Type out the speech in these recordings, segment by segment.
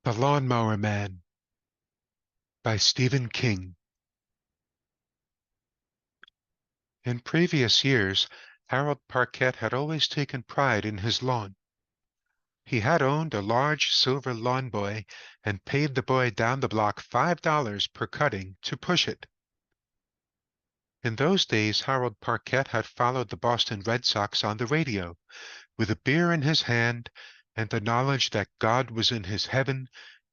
The Lawnmower Man by Stephen King. In previous years, Harold Parquet had always taken pride in his lawn. He had owned a large silver lawn boy and paid the boy down the block $5 per cutting to push it. In those days, Harold Parquet had followed the Boston Red Sox on the radio, with a beer in his hand and the knowledge that God was in his heaven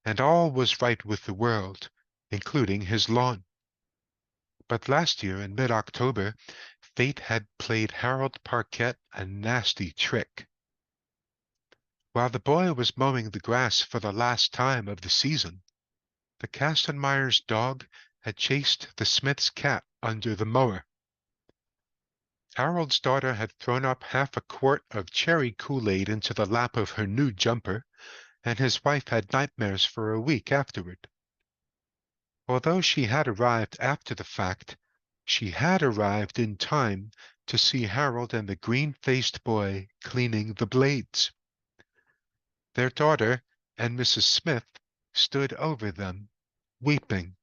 and all was right with the world, including his lawn. But last year, in mid-October, fate had played Harold Parquet a nasty trick. While the boy was mowing the grass for the last time of the season, the Kastenmeyer's dog had chased the Smith's cat under the mower. Harold's daughter had thrown up half a quart of cherry Kool-Aid into the lap of her new jumper, and his wife had nightmares for a week afterward. Although she had arrived after the fact, she had arrived in time to see Harold and the green-faced boy cleaning the blades. Their daughter and Mrs. Smith stood over them, weeping,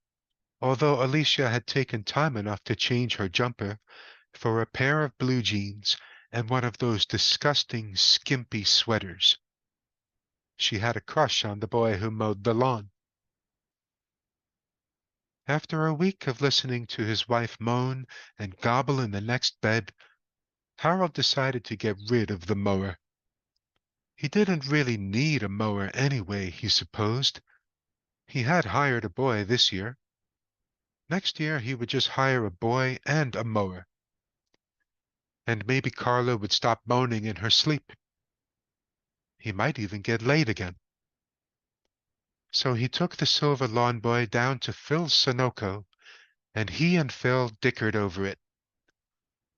although Alicia had taken time enough to change her jumper for a pair of blue jeans and one of those disgusting, skimpy sweaters. She had a crush on the boy who mowed the lawn. After a week of listening to his wife moan and gobble in the next bed, Harold decided to get rid of the mower. He didn't really need a mower anyway, he supposed. He had hired a boy this year. Next year he would just hire a boy and a mower. And maybe Carla would stop moaning in her sleep. He might even get laid again. So he took the silver lawn boy down to Phil's Sunoco, and he and Phil dickered over it.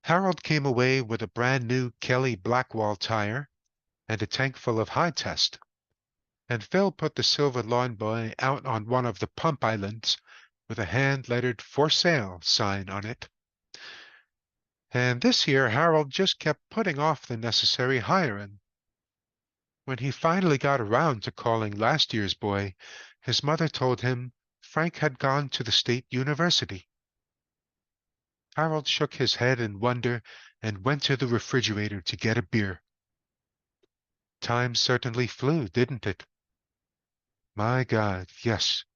Harold came away with a brand new Kelly Blackwall tire and a tank full of high test, and Phil put the silver lawn boy out on one of the pump islands with a hand-lettered "For Sale" sign on it. And this year Harold just kept putting off the necessary hiring. When he finally got around to calling last year's boy, his mother told him Frank had gone to the state university. Harold shook his head in wonder and went to the refrigerator to get a beer. Time certainly flew, didn't it? My God, yes.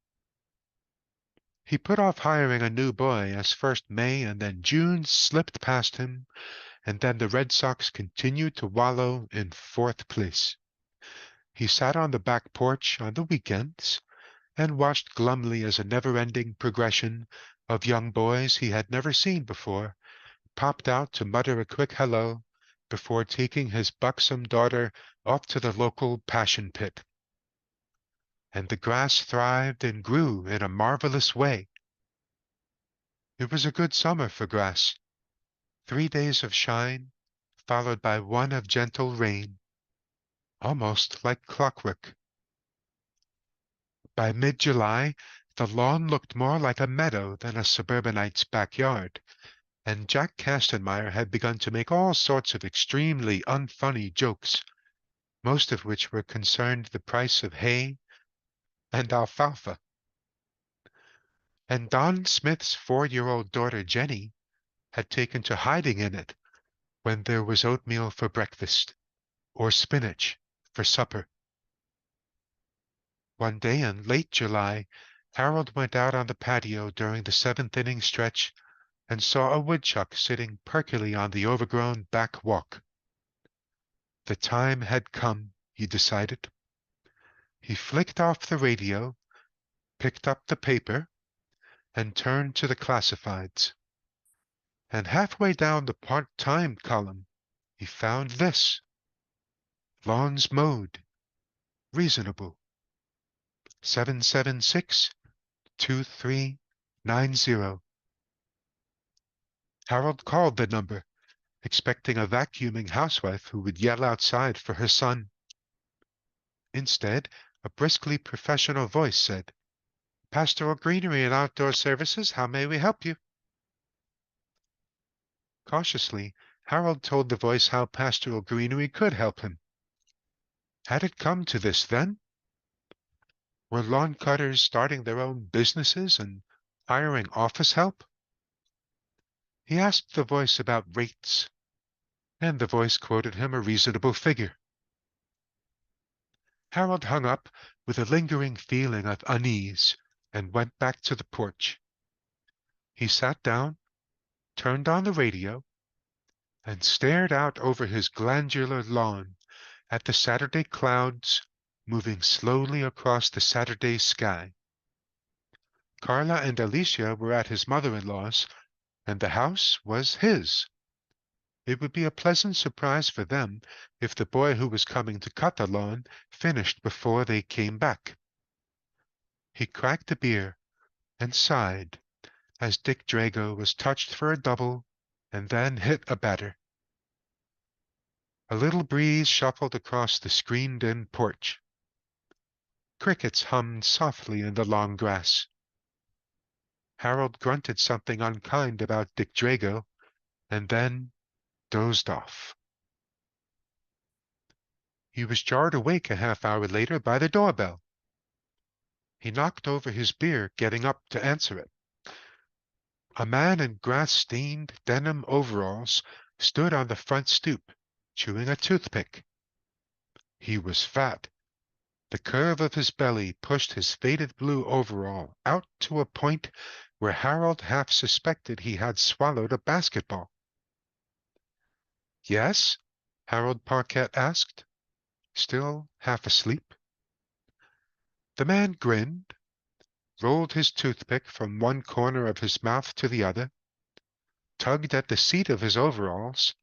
He put off hiring a new boy as first May and then June slipped past him, and then the Red Sox continued to wallow in fourth place. He sat on the back porch on the weekends and watched glumly as a never-ending progression of young boys he had never seen before popped out to mutter a quick hello before taking his buxom daughter off to the local passion pit. And the grass thrived and grew in a marvelous way. It was a good summer for grass. 3 days of shine, followed by one of gentle rain, almost like clockwork. By mid-July, the lawn looked more like a meadow than a suburbanite's backyard, and Jack Kastenmeyer had begun to make all sorts of extremely unfunny jokes, most of which were concerned the price of hay and alfalfa. And Don Smith's 4-year-old daughter Jenny had taken to hiding in it when there was oatmeal for breakfast or spinach for supper. One day in late July, Harold went out on the patio during the seventh-inning stretch and saw a woodchuck sitting perkily on the overgrown back walk. The time had come, he decided. He flicked off the radio, picked up the paper, and turned to the classifieds. And halfway down the part-time column, he found this: Lawns mowed, reasonable, 776-2390. Harold called the number, expecting a vacuuming housewife who would yell outside for her son. Instead, a briskly professional voice said, "Pastoral Greenery and Outdoor Services, how may we help you?" Cautiously, Harold told the voice how Pastoral Greenery could help him. Had it come to this then? Were lawn cutters starting their own businesses and hiring office help? He asked the voice about rates, and the voice quoted him a reasonable figure. Harold hung up with a lingering feeling of unease and went back to the porch. He sat down, turned on the radio, and stared out over his glandular lawn at the Saturday clouds moving slowly across the Saturday sky. Carla and Alicia were at his mother-in-law's, and the house was his. It would be a pleasant surprise for them if the boy who was coming to cut the lawn finished before they came back. He cracked a beer and sighed as Dick Drago was touched for a double and then hit a batter. A little breeze shuffled across the screened-in porch. Crickets hummed softly in the long grass. Harold grunted something unkind about Dick Drago and then dozed off. He was jarred awake a half-hour later by the doorbell. He knocked over his beer, getting up to answer it. A man in grass-stained denim overalls stood on the front stoop, chewing a toothpick. He was fat. The curve of his belly pushed his faded blue overall out to a point where Harold half suspected he had swallowed a basketball. "Yes?" Harold Parquet asked, still half asleep. The man grinned, rolled his toothpick from one corner of his mouth to the other, tugged at the seat of his overalls,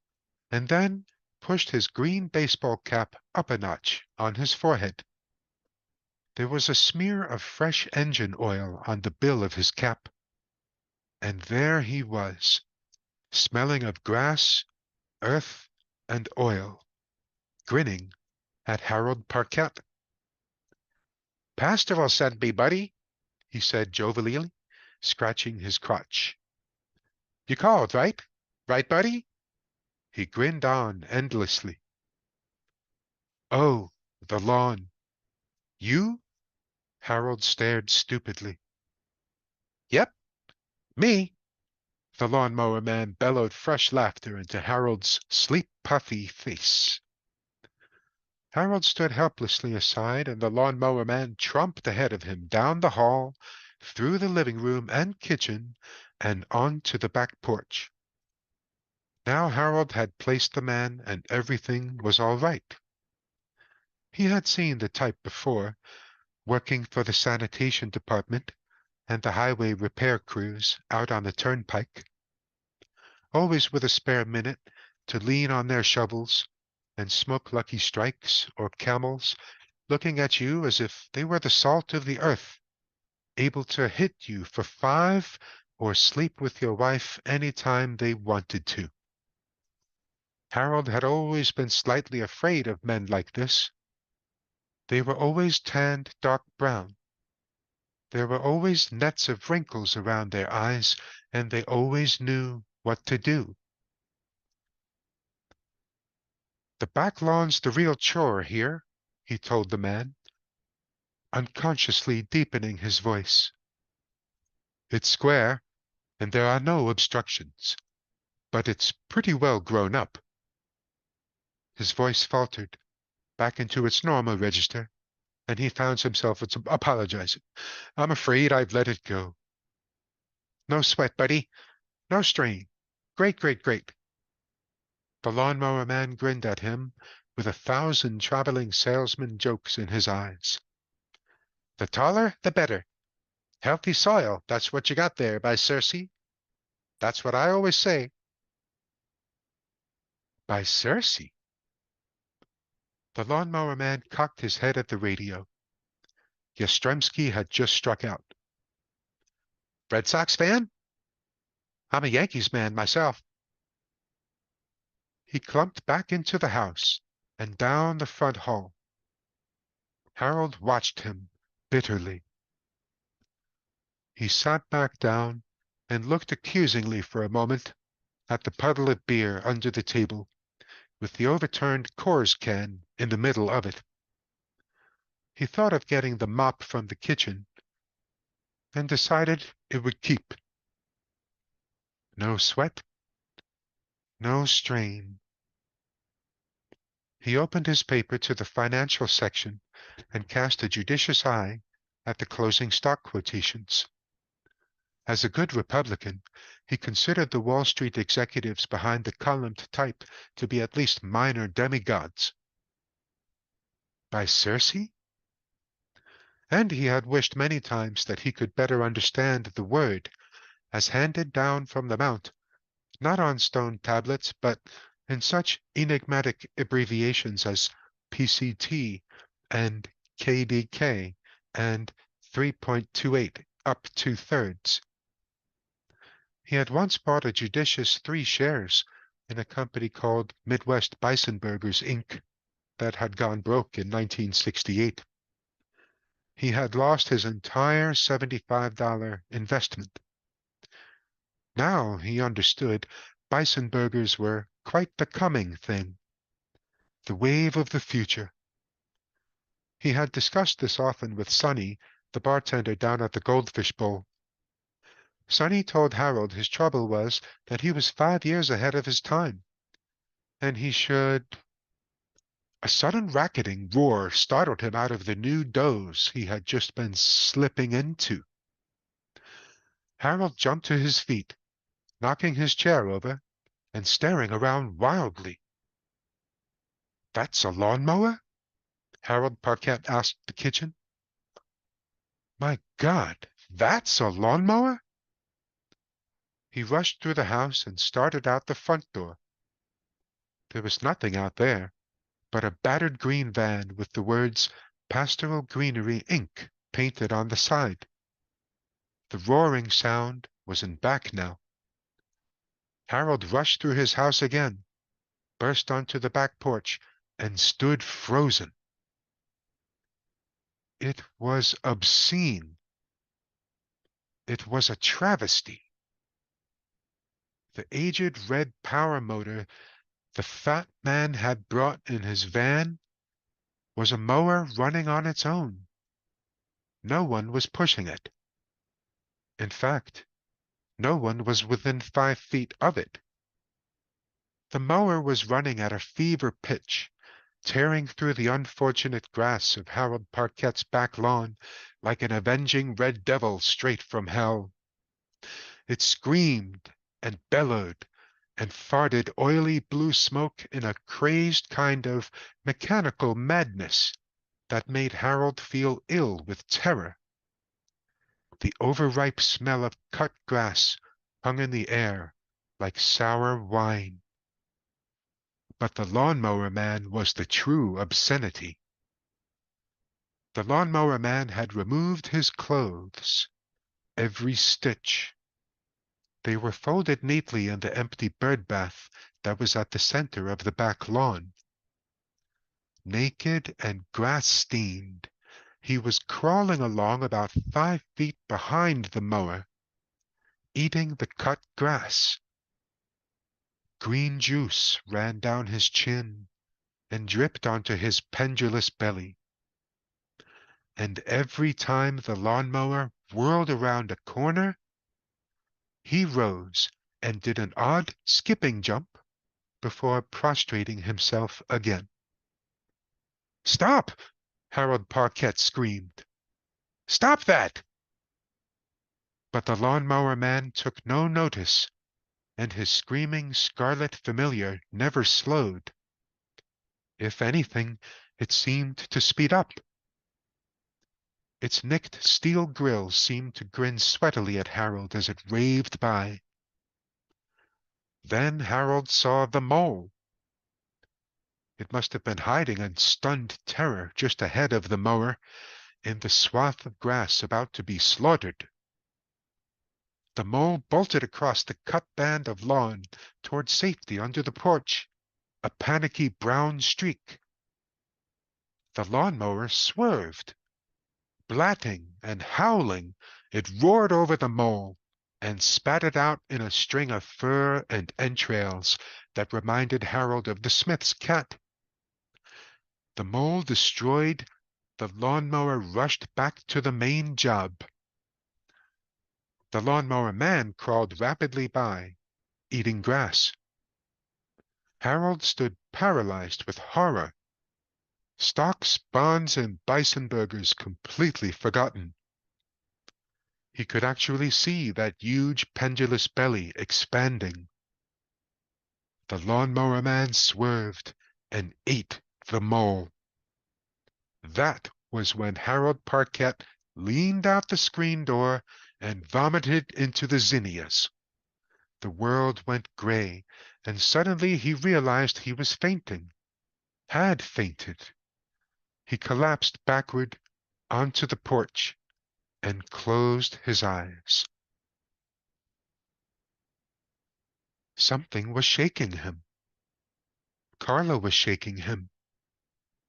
and then pushed his green baseball cap up a notch on his forehead. There was a smear of fresh engine oil on the bill of his cap, and there he was, smelling of grass, earth, and oil, grinning at Harold Parquet. "Pastor will send me, buddy," he said jovially, scratching his crotch. "You called, right? Right, buddy?" He grinned on endlessly. "Oh, the lawn. You?" Harold stared stupidly. "Yep, me." The lawnmower man bellowed fresh laughter into Harold's sleep-puffy face. Harold stood helplessly aside, and the lawnmower man tromped ahead of him down the hall, through the living room and kitchen, and on to the back porch. Now Harold had placed the man, and everything was all right. He had seen the type before, working for the sanitation department and the highway repair crews out on the turnpike, always with a spare minute to lean on their shovels and smoke Lucky Strikes or Camels, looking at you as if they were the salt of the earth, able to hit you for 5 or sleep with your wife any time they wanted to. Harold had always been slightly afraid of men like this. They were always tanned dark brown. There were always nets of wrinkles around their eyes, and they always knew what to do. "The back lawn's the real chore here," he told the man, unconsciously deepening his voice. "It's square, and there are no obstructions, but it's pretty well grown up." His voice faltered back into its normal register, and he found himself apologizing. "I'm afraid I've let it go." "No sweat, buddy. No strain. Great, great, great." The lawnmower man grinned at him with 1,000 traveling salesman jokes in his eyes. "The taller, the better. Healthy soil, that's what you got there, by Circe. That's what I always say." By Circe? The lawnmower man cocked his head at the radio. Yastrzemski had just struck out. "Red Sox fan? I'm a Yankees man myself." He clumped back into the house and down the front hall. Harold watched him bitterly. He sat back down and looked accusingly for a moment at the puddle of beer under the table, with the overturned Coors can in the middle of it. He thought of getting the mop from the kitchen and decided it would keep. No sweat, no strain. He opened his paper to the financial section and cast a judicious eye at the closing stock quotations. As a good Republican, he considered the Wall Street executives behind the columned type to be at least minor demigods. By Circe? And he had wished many times that he could better understand the word as handed down from the mount, not on stone tablets, but in such enigmatic abbreviations as PCT and KDK and 3.28 up 2/3. He had once bought a judicious 3 shares in a company called Midwest Bison Burgers, Inc. that had gone broke in 1968. He had lost his entire $75 investment. Now he understood bison burgers were quite the coming thing, the wave of the future. He had discussed this often with Sonny, the bartender down at the Goldfish Bowl. Sonny told Harold his trouble was that he was 5 years ahead of his time, and he should... A sudden racketing roar startled him out of the new doze he had just been slipping into. Harold jumped to his feet, knocking his chair over and staring around wildly. "That's a lawnmower?" Harold Parquet asked the kitchen. "My God, that's a lawnmower?" He rushed through the house and started out the front door. There was nothing out there but a battered green van with the words Pastoral Greenery, Inc. painted on the side. The roaring sound was in back now. Harold rushed through his house again, burst onto the back porch, and stood frozen. It was obscene. It was a travesty. The aged red power motor the fat man had brought in his van was a mower running on its own. No one was pushing it. In fact, no one was within 5 feet of it. The mower was running at a fever pitch, tearing through the unfortunate grass of Harold Parquet's back lawn like an avenging red devil straight from hell. It screamed and bellowed and farted oily blue smoke in a crazed kind of mechanical madness that made Harold feel ill with terror. The overripe smell of cut grass hung in the air like sour wine. But the lawnmower man was the true obscenity. The lawnmower man had removed his clothes, every stitch. They were folded neatly in the empty bird bath that was at the center of the back lawn. Naked and grass-stained, he was crawling along about 5 feet behind the mower, eating the cut grass. Green juice ran down his chin and dripped onto his pendulous belly. And every time the lawnmower whirled around a corner, he rose and did an odd skipping jump before prostrating himself again. "Stop!" Harold Parquet screamed. "Stop that!" But the lawnmower man took no notice, and his screaming scarlet familiar never slowed. If anything, it seemed to speed up. Its nicked steel grill seemed to grin sweatily at Harold as it raved by. Then Harold saw the mole. It must have been hiding in stunned terror just ahead of the mower, in the swath of grass about to be slaughtered. The mole bolted across the cut band of lawn toward safety under the porch, a panicky brown streak. The lawnmower swerved. Blatting and howling, it roared over the mole and spat it out in a string of fur and entrails that reminded Harold of the Smith's cat. The mole destroyed The lawnmower rushed back to the main job. The lawnmower man crawled rapidly by, eating grass. Harold stood paralyzed with horror. Stocks, bonds, and bison burgers completely forgotten. He could actually see that huge pendulous belly expanding. The lawnmower man swerved and ate the mole. That was when Harold Parkett leaned out the screen door and vomited into the zinnias. The world went gray, and suddenly he realized he was fainting. Had fainted. He collapsed backward onto the porch and closed his eyes. Something was shaking him. Carla was shaking him.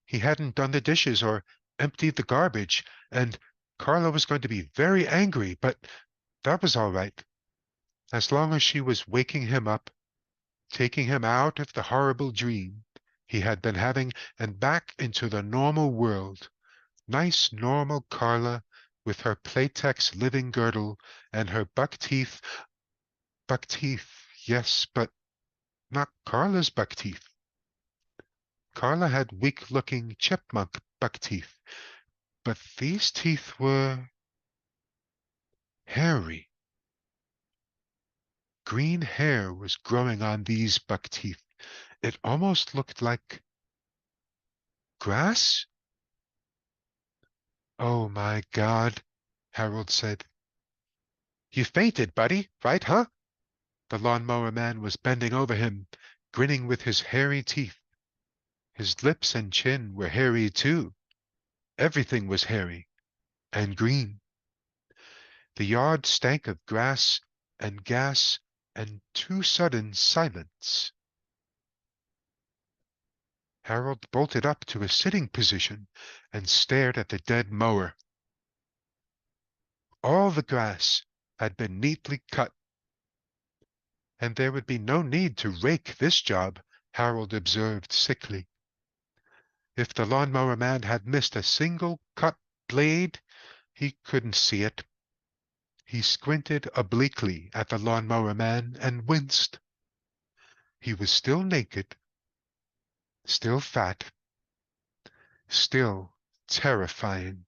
He hadn't done the dishes or emptied the garbage, and Carla was going to be very angry, but that was all right. As long as she was waking him up, taking him out of the horrible dream he had been having and back into the normal world. Nice, normal Carla with her Playtex living girdle and her buck teeth. Buck teeth, yes, but not Carla's buck teeth. Carla had weak-looking chipmunk buck teeth, but these teeth were hairy. Green hair was growing on these buck teeth. It almost looked like grass? Oh my God, Harold said. You fainted, buddy, right, huh? The lawnmower man was bending over him, grinning with his hairy teeth. His lips and chin were hairy too. Everything was hairy and green. The yard stank of grass and gas and too sudden silence. Harold bolted up to a sitting position and stared at the dead mower. All the grass had been neatly cut, and there would be no need to rake this job, Harold observed sickly. If the lawnmower man had missed a single cut blade, he couldn't see it. He squinted obliquely at the lawnmower man and winced. He was still naked, still fat, still terrifying.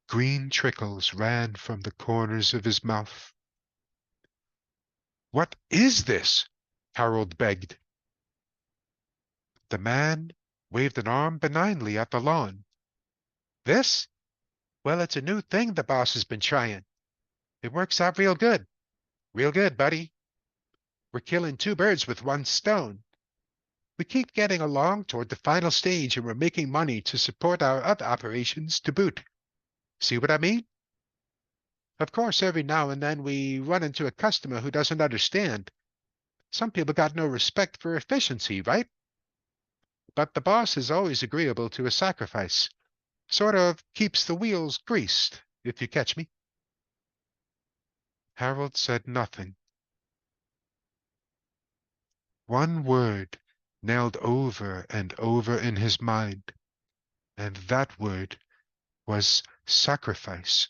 Green trickles ran from the corners of his mouth. What is this? Harold begged. The man waved an arm benignly at the lawn. This? Well, it's a new thing the boss has been trying. It works out real good. Real good, buddy. We're killing two birds with one stone. We keep getting along toward the final stage and we're making money to support our other operations to boot. See what I mean? Of course, every now and then we run into a customer who doesn't understand. Some people got no respect for efficiency, right? But the boss is always agreeable to a sacrifice. Sort of keeps the wheels greased, if you catch me. Harold said nothing. One word nailed over and over in his mind, and that word was sacrifice.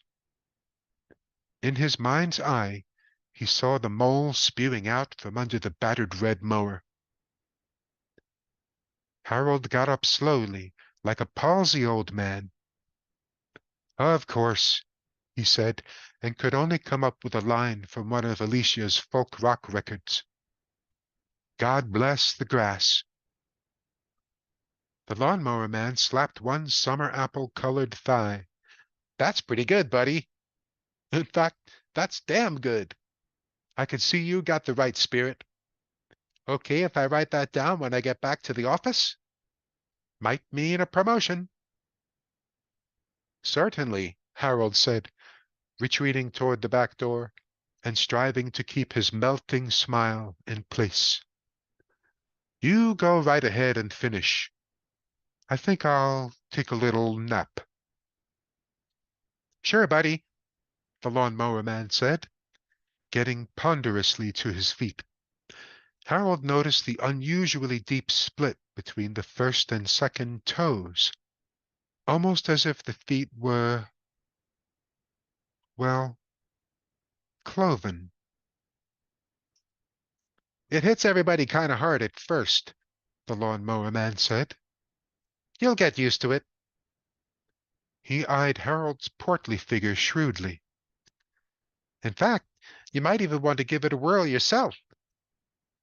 In his mind's eye, he saw the mole spewing out from under the battered red mower. Harold got up slowly, like a palsy old man. Of course, he said, and could only come up with a line from one of Alicia's folk rock records. God bless the grass. The lawnmower man slapped one summer apple-colored thigh. That's pretty good, buddy. In fact, that's damn good. I can see you got the right spirit. Okay if I write that down when I get back to the office? Might mean a promotion. Certainly, Harold said, retreating toward the back door and striving to keep his melting smile in place. You go right ahead and finish. I think I'll take a little nap. Sure, buddy, the lawnmower man said, getting ponderously to his feet. Harold noticed the unusually deep split between the first and second toes. almost as if the feet were, well, cloven. "It hits everybody kind of hard at first," the lawnmower man said. "You'll get used to it." He eyed Harold's portly figure shrewdly. "In fact, you might even want to give it a whirl yourself.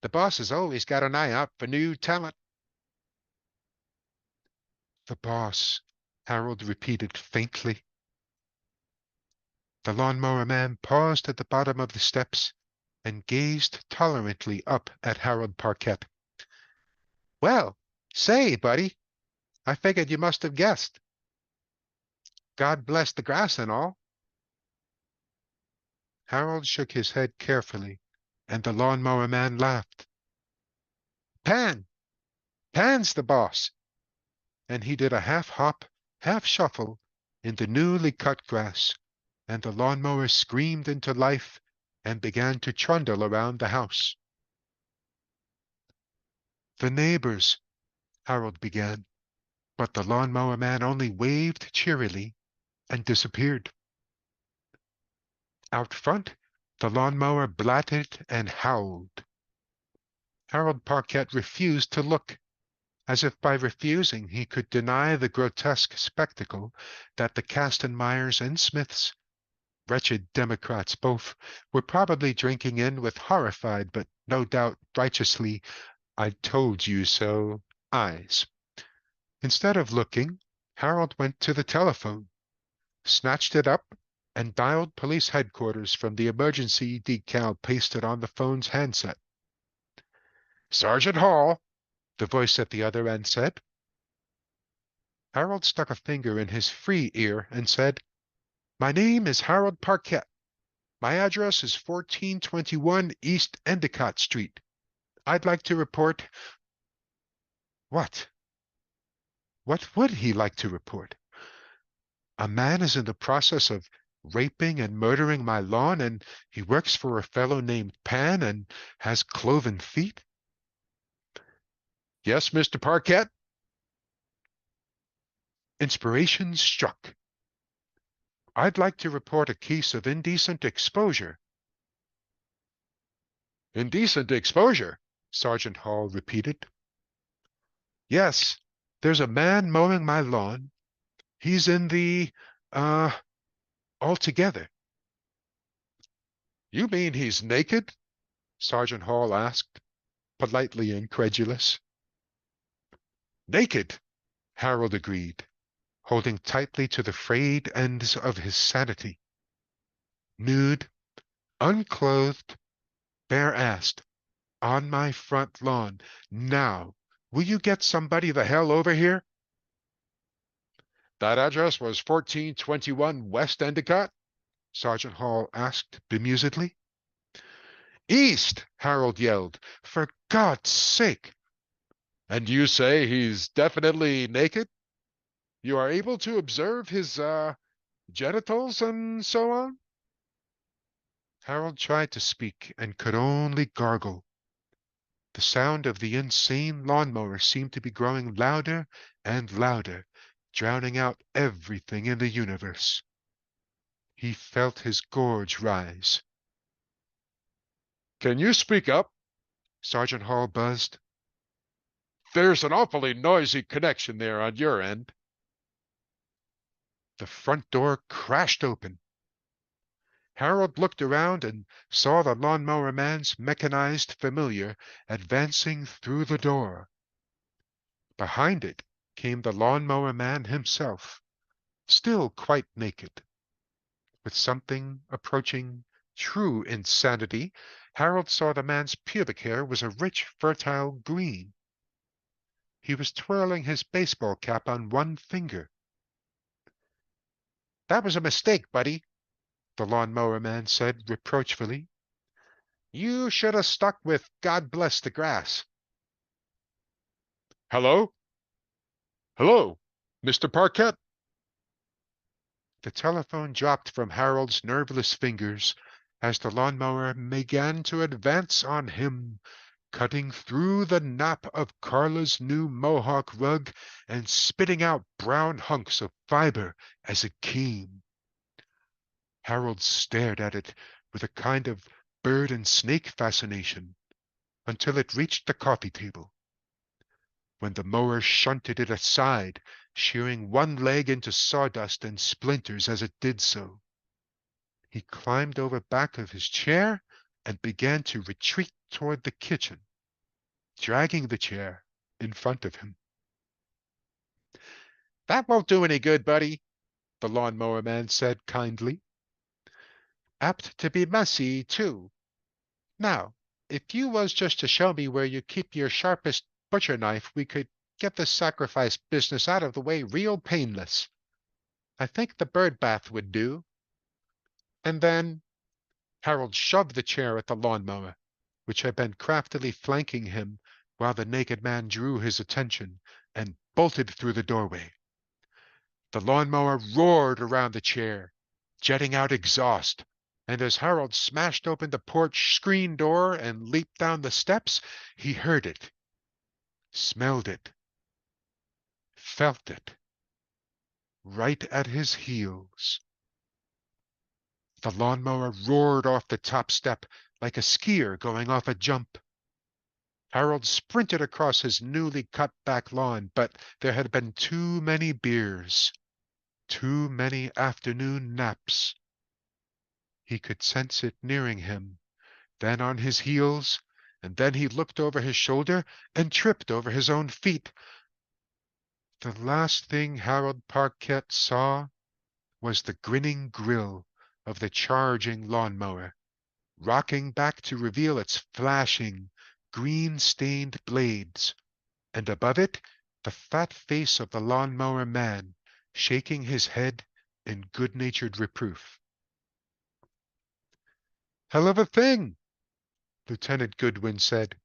The boss has always got an eye out for new talent." "The boss," Harold repeated faintly. The lawnmower man paused at the bottom of the steps and gazed tolerantly up at Harold Parquet. "Well, say, buddy, I figured you must have guessed. God bless the grass and all." Harold shook his head carefully, and the lawnmower man laughed. "Pan! Pan's the boss." And he did a half hop, half shuffle in the newly cut grass, and the lawnmower screamed into life and began to trundle around the house. "The neighbors," Harold began, but the lawnmower man only waved cheerily and disappeared. Out front, the lawnmower blatted and howled. Harold Parquet refused to look, as if by refusing he could deny the grotesque spectacle that the Kastenmeyers and Smiths, wretched Democrats both, were probably drinking in with horrified but no doubt righteously "I told you so" eyes. Instead of looking, Harold went to the telephone, snatched it up, and dialed police headquarters from the emergency decal pasted on the phone's handset. "Sergeant Hall," the voice at the other end said. Harold stuck a finger in his free ear and said, "My name is Harold Parquet. My address is 1421 East Endicott Street. I'd like to report—" What? What would he like to report? "A man is in the process of raping and murdering my lawn, and he works for a fellow named Pan and has cloven feet?" "Yes, Mr. Parquet?" Inspiration struck. "I'd like to report a case of indecent exposure." "Indecent exposure?" Sergeant Hall repeated. "Yes, there's a man mowing my lawn. He's in uh, altogether." "You mean he's naked?" Sergeant Hall asked, politely incredulous. "Naked," Harold agreed, holding tightly to the frayed ends of his sanity. "Nude, unclothed, bare-assed, on my front lawn. Now, will you get somebody the hell over here?" "That address was 1421 West Endicott?" Sergeant Hall asked bemusedly. "East!" Harold yelled. "For God's sake!" "And you say he's definitely naked? You are able to observe his, genitals and so on?" Harold tried to speak and could only gargle. The sound of the insane lawnmower seemed to be growing louder and louder, drowning out everything in the universe. He felt his gorge rise. "Can you speak up?" Sergeant Hall buzzed. "There's an awfully noisy connection there on your end." The front door crashed open. Harold looked around and saw the lawnmower man's mechanized familiar advancing through the door. Behind it came the lawnmower man himself, still quite naked. With something approaching true insanity, Harold saw the man's pubic hair was a rich, fertile green. He was twirling his baseball cap on one finger. "That was a mistake, buddy," the lawnmower man said reproachfully. "You should have stuck with God bless the grass." "Hello? Hello? Mr. Parquet?" The telephone dropped from Harold's nerveless fingers as the lawnmower began to advance on him, cutting through the nap of Carla's new mohawk rug and spitting out brown hunks of fiber as it came. Harold stared at it with a kind of bird and snake fascination until it reached the coffee table, when the mower shunted it aside, shearing one leg into sawdust and splinters as it did so. He climbed over back of his chair and began to retreat toward the kitchen, dragging the chair in front of him. "That won't do any good, buddy," the lawnmower man said kindly. "Apt to be messy, too. Now, if you was just to show me where you keep your sharpest butcher knife, we could get this sacrifice business out of the way real painless. I think the bird bath would do." And then Harold shoved the chair at the lawnmower, which had been craftily flanking him while the naked man drew his attention, and bolted through the doorway. The lawnmower roared around the chair, jetting out exhaust, and as Harold smashed open the porch screen door and leaped down the steps, he heard it, smelled it, felt it, right at his heels. The lawnmower roared off the top step like a skier going off a jump. Harold sprinted across his newly cut back lawn, but there had been too many beers, too many afternoon naps. He could sense it nearing him, then on his heels, and then he looked over his shoulder and tripped over his own feet. The last thing Harold Parquet saw was the grinning grill of the charging lawnmower, rocking back to reveal its flashing, green-stained blades, and above it the fat face of the lawnmower man, shaking his head in good-natured reproof. "Hell of a thing," Lieutenant Goodwin said,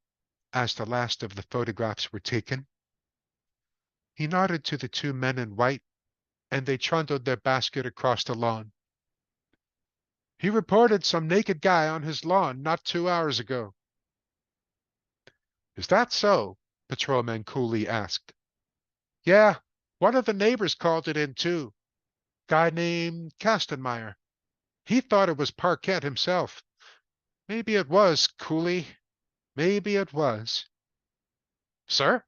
as the last of the photographs were taken. He nodded to the two men in white, and they trundled their basket across the lawn. "He reported some naked guy on his lawn not 2 hours ago." "Is that so?" Patrolman Cooley asked. "Yeah, one of the neighbors called it in, too. Guy named Kastenmeyer. He thought it was Parquet himself. Maybe it was, Cooley. Maybe it was." "Sir?"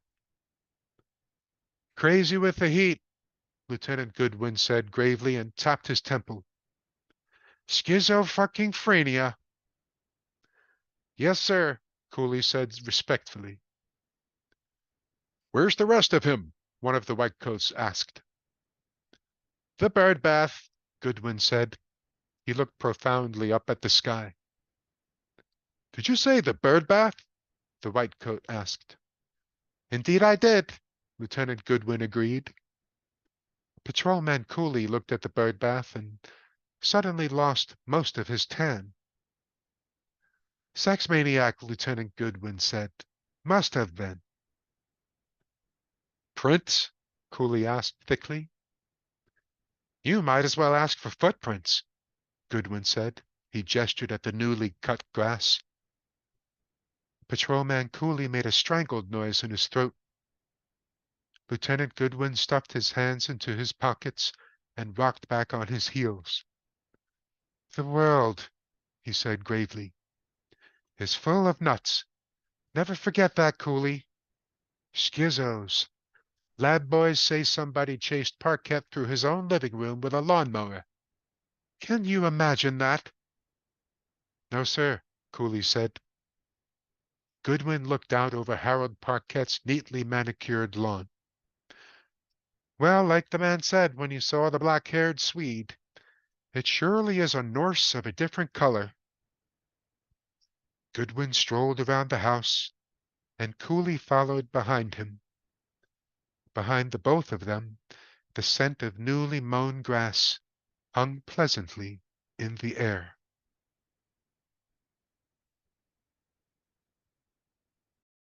"Crazy with the heat," Lieutenant Goodwin said gravely and tapped his temple. "Schizo-fucking-phrenia." "Yes, sir," Cooley said respectfully. "Where's the rest of him?" one of the whitecoats asked. "The bird bath," Goodwin said. He looked profoundly up at the sky. "Did you say the bird bath?" the whitecoat asked. "Indeed I did," Lieutenant Goodwin agreed. Patrolman Cooley looked at the bird bath and suddenly lost most of his tan. "Sex maniac," Lieutenant Goodwin said. "Must have been." "Prints?" Cooley asked thickly. "You might as well ask for footprints," Goodwin said. He gestured at the newly cut grass. Patrolman Cooley made a strangled noise in his throat. Lieutenant Goodwin stuffed his hands into his pockets and rocked back on his heels. "The world," he said gravely, "is full of nuts. Never forget that, Cooley. Schizos. Lab boys say somebody chased Parquet through his own living room with a lawnmower. Can you imagine that?" "No, sir," Cooley said. Goodwin looked out over Harold Parquet's neatly manicured lawn. "Well, like the man said when you saw the black-haired Swede, it surely is a Norse of a different color." Goodwin strolled around the house, and Cooley followed behind him. Behind the both of them, the scent of newly mown grass hung pleasantly in the air.